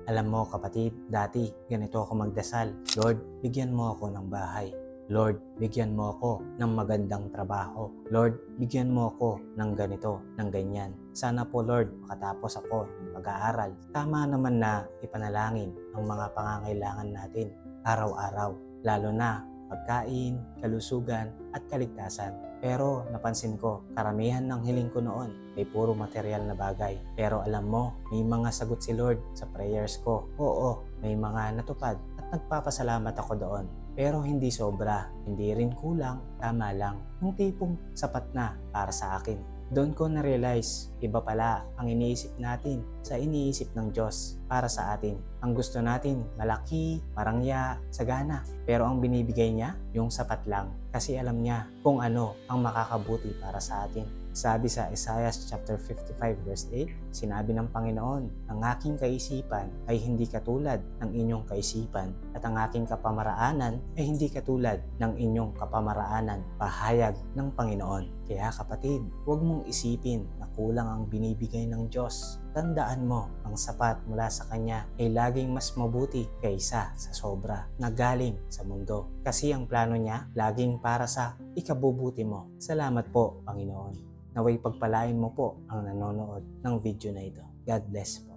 Alam mo kapatid, dati ganito ako magdasal. Lord, bigyan mo ako ng bahay. Lord, bigyan mo ako ng magandang trabaho. Lord, bigyan mo ako ng ganito, ng ganyan. Sana po Lord, makatapos ako ng pag-aaral. Tama naman na ipanalangin ang mga pangangailangan natin araw-araw, lalo na pagkain, kalusugan at kaligtasan. Pero napansin ko, karamihan ng hiling ko noon ay puro material na bagay. Pero alam mo, may mga sagot si Lord sa prayers ko. Oo, may mga natupad at nagpapasalamat ako doon. Pero hindi sobra, hindi rin kulang, tama lang. Yung tipong sapat na para sa akin. Doon ko na-realize, iba pala ang iniisip natin sa iniisip ng Diyos para sa atin. Ang gusto natin, malaki, marangya, sagana. Pero ang binibigay niya, yung sapat lang. Kasi alam niya kung ano ang makakabuti para sa atin. Sabi sa Isaiah chapter 55 verse 8, sinabi ng Panginoon, ang aking kaisipan ay hindi katulad ng inyong kaisipan at ang aking kapamaraanan ay hindi katulad ng inyong kapamaraanan. Pahayag ng Panginoon. Kaya kapatid, huwag mong isipin na kulang ang binibigay ng Diyos. Tandaan mo, ang sapat mula sa Kanya ay laging mas mabuti kaysa sa sobra na galing sa mundo. Kasi ang plano niya, laging para sa ikabubuti mo. Salamat po, Panginoon. Naway pagpalain mo po ang nanonood ng video na ito. God bless po.